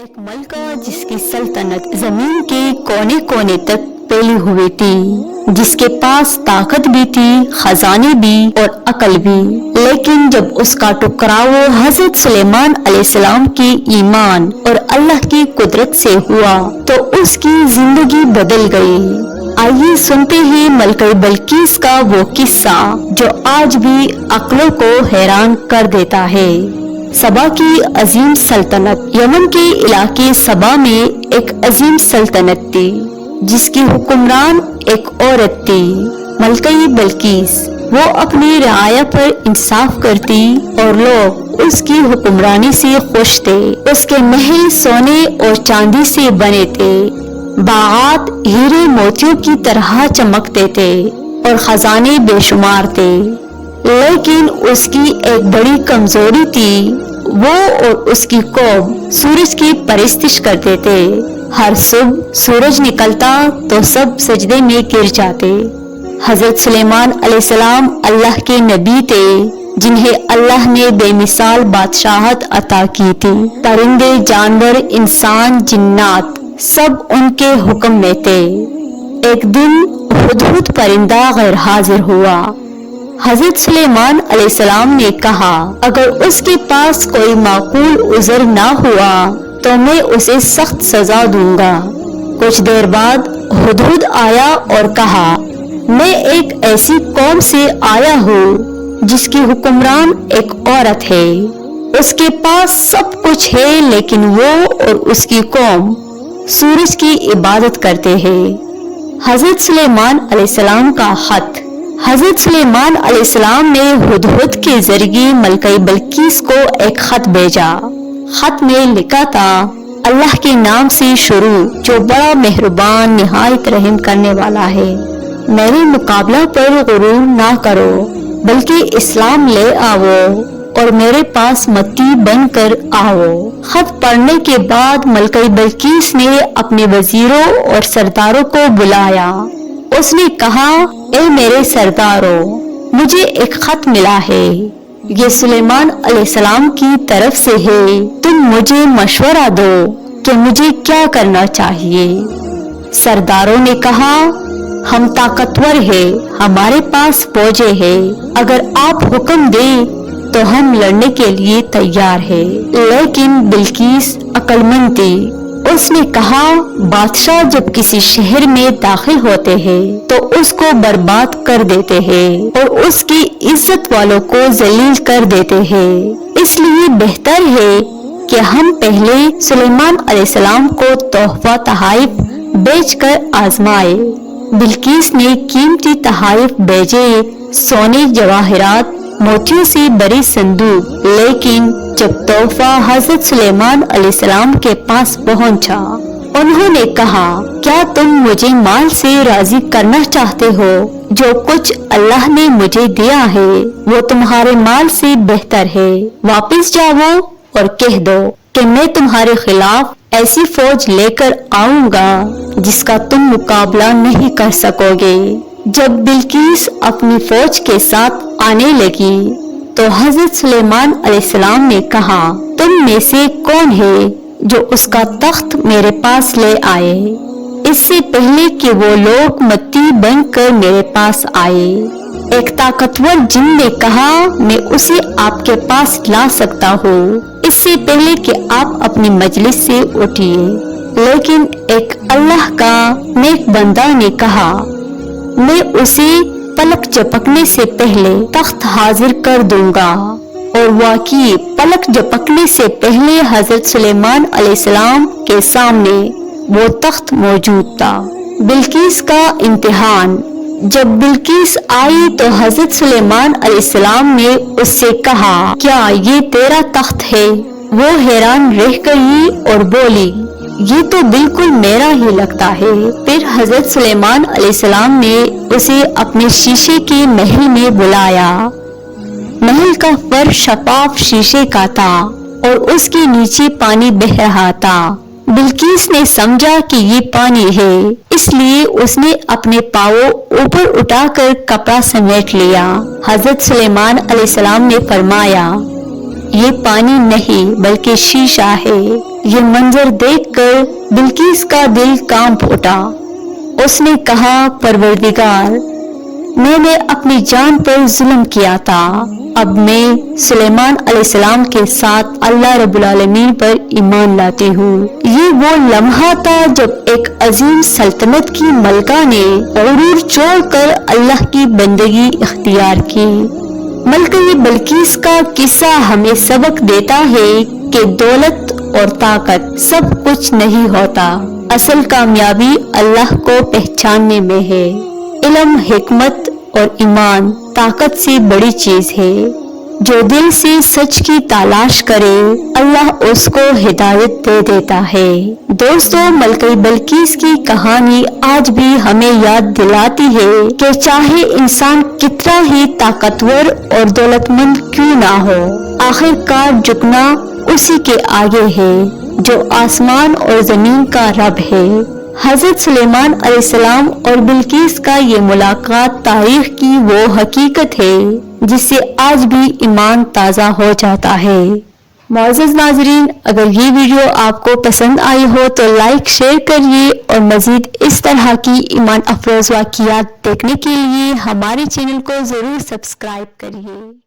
ایک ملکہ جس کی سلطنت زمین کے کونے کونے تک پھیلی ہوئی تھی، جس کے پاس طاقت بھی تھی، خزانے بھی اور عقل بھی، لیکن جب اس کا ٹکراؤ حضرت سلیمان علیہ السلام کی ایمان اور اللہ کی قدرت سے ہوا تو اس کی زندگی بدل گئی۔ آئیے سنتے ہیں ملکہ بلقیس کا وہ قصہ جو آج بھی عقلوں کو حیران کر دیتا ہے۔ سبا کی عظیم سلطنت۔ یمن کے علاقے سبا میں ایک عظیم سلطنت تھی جس کی حکمران ایک عورت تھی، ملکہ بلقیس۔ وہ اپنی رعایا پر انصاف کرتی اور لوگ اس کی حکمرانی سے خوش تھے۔ اس کے محل سونے اور چاندی سے بنے تھے، باغات ہیرے موتیوں کی طرح چمکتے تھے اور خزانے بے شمار تھے، لیکن اس کی ایک بڑی کمزوری تھی۔ وہ اور اس کی قوم سورج کی پرستش کرتے تھے۔ ہر صبح سورج نکلتا تو سب سجدے میں گر جاتے۔ حضرت سلیمان علیہ السلام اللہ کے نبی تھے جنہیں اللہ نے بے مثال بادشاہت عطا کی تھی۔ پرندے، جانور، انسان، جنات سب ان کے حکم میں تھے۔ ایک دن ہدہد پرندہ غیر حاضر ہوا۔ حضرت سلیمان علیہ السلام نے کہا، اگر اس کے پاس کوئی معقول عذر نہ ہوا تو میں اسے سخت سزا دوں گا۔ کچھ دیر بعد ہدہد آیا اور کہا، میں ایک ایسی قوم سے آیا ہوں جس کی حکمران ایک عورت ہے۔ اس کے پاس سب کچھ ہے لیکن وہ اور اس کی قوم سورج کی عبادت کرتے ہیں۔ حضرت سلیمان علیہ السلام کا خط۔ حضرت سلیمان علیہ السلام نے ہدہد کے ذریعے ملکہ بلقیس کو ایک خط بھیجا۔ خط میں لکھا تھا، اللہ کے نام سے شروع جو بڑا مہربان نہایت رحم کرنے والا ہے۔ میرے مقابلہ پر غرور نہ کرو بلکہ اسلام لے آؤ اور میرے پاس متی بن کر آؤ۔ خط پڑھنے کے بعد ملکہ بلقیس نے اپنے وزیروں اور سرداروں کو بلایا۔ اس نے کہا، اے میرے سرداروں، مجھے ایک خط ملا ہے، یہ سلیمان علیہ السلام کی طرف سے ہے۔ تم مجھے مشورہ دو کہ مجھے کیا کرنا چاہیے۔ سرداروں نے کہا، ہم طاقتور ہیں، ہمارے پاس فوجیں ہیں، اگر آپ حکم دیں تو ہم لڑنے کے لیے تیار ہیں۔ لیکن بلقیس عقل مند تھی۔ اس نے کہا، بادشاہ جب کسی شہر میں داخل ہوتے ہیں تو اس کو برباد کر دیتے ہیں اور اس کی عزت والوں کو ذلیل کر دیتے ہیں، اس لیے بہتر ہے کہ ہم پہلے سلیمان علیہ السلام کو تحفہ تحائف بیچ کر آزمائے۔ بلقیس نے قیمتی تحائف بھیجے، سونے، جواہرات، موتیوں سے بڑی صندوق، لیکن جب تحفہ حضرت سلیمان علیہ السلام کے پاس پہنچا، انہوں نے کہا، کیا تم مجھے مال سے راضی کرنا چاہتے ہو؟ جو کچھ اللہ نے مجھے دیا ہے وہ تمہارے مال سے بہتر ہے۔ واپس جاؤ اور کہہ دو کہ میں تمہارے خلاف ایسی فوج لے کر آؤں گا جس کا تم مقابلہ نہیں کر سکو گے۔ جب بلقیس اپنی فوج کے ساتھ آنے لگی تو حضرت سلیمان علیہ السلام نے کہا، تم میں سے کون ہے جو اس کا تخت میرے پاس لے آئے؟ اس سے پہلے کہ وہ لوگ متی بن کر میرے پاس آئے، ایک طاقتور جن نے کہا، میں اسے آپ کے پاس لا سکتا ہوں اس سے پہلے کہ آپ اپنی مجلس سے اٹھیے۔ لیکن ایک اللہ کا نیک بندہ نے کہا، میں اسے پلک جھپکنے سے پہلے تخت حاضر کر دوں گا۔ اور واقعی پلک جھپکنے سے پہلے حضرت سلیمان علیہ السلام کے سامنے وہ تخت موجود تھا۔ بلقیس کا امتحان۔ جب بلقیس آئی تو حضرت سلیمان علیہ السلام نے اس سے کہا، کیا یہ تیرا تخت ہے؟ وہ حیران رہ گئی اور بولی، یہ تو بالکل میرا ہی لگتا ہے۔ پھر حضرت سلیمان علیہ السلام نے اسے اپنے شیشے کے محل میں بلایا۔ محل کا فرش شفاف شیشے کا تھا اور اس کے نیچے پانی بہہ رہا تھا۔ بلقیس نے سمجھا کہ یہ پانی ہے، اس لیے اس نے اپنے پاؤں اوپر اٹھا کر کپڑا سمیٹ لیا۔ حضرت سلیمان علیہ السلام نے فرمایا، یہ پانی نہیں بلکہ شیشہ ہے۔ یہ منظر دیکھ کر بلقیس کا دل کانپ اٹھا۔ اس نے کہا پروردگار، میں نے اپنی جان پر ظلم کیا تھا، اب میں سلیمان علیہ السلام کے ساتھ اللہ رب العالمین پر ایمان لاتی ہوں۔ یہ وہ لمحہ تھا جب ایک عظیم سلطنت کی ملکہ نے غرور چھوڑ کر اللہ کی بندگی اختیار کی۔ ملکہ بلقیس کا قصہ ہمیں سبق دیتا ہے کہ دولت اور طاقت سب کچھ نہیں ہوتا، اصل کامیابی اللہ کو پہچاننے میں ہے۔ علم، حکمت اور ایمان طاقت سے بڑی چیز ہے۔ جو دل سے سچ کی تلاش کرے اللہ اس کو ہدایت دے دیتا ہے۔ دوستو، ملکہ بلقیس کی کہانی آج بھی ہمیں یاد دلاتی ہے کہ چاہے انسان کتنا ہی طاقتور اور دولت مند کیوں نہ ہو، آخر کار جھکنا اسی کے آگے ہے جو آسمان اور زمین کا رب ہے۔ حضرت سلیمان علیہ السلام اور بلقیس کا یہ ملاقات تاریخ کی وہ حقیقت ہے جس سے آج بھی ایمان تازہ ہو جاتا ہے۔ معزز ناظرین، اگر یہ ویڈیو آپ کو پسند آئی ہو تو لائک شیئر کریے اور مزید اس طرح کی ایمان افروز واقعات دیکھنے کے لیے ہمارے چینل کو ضرور سبسکرائب کریے۔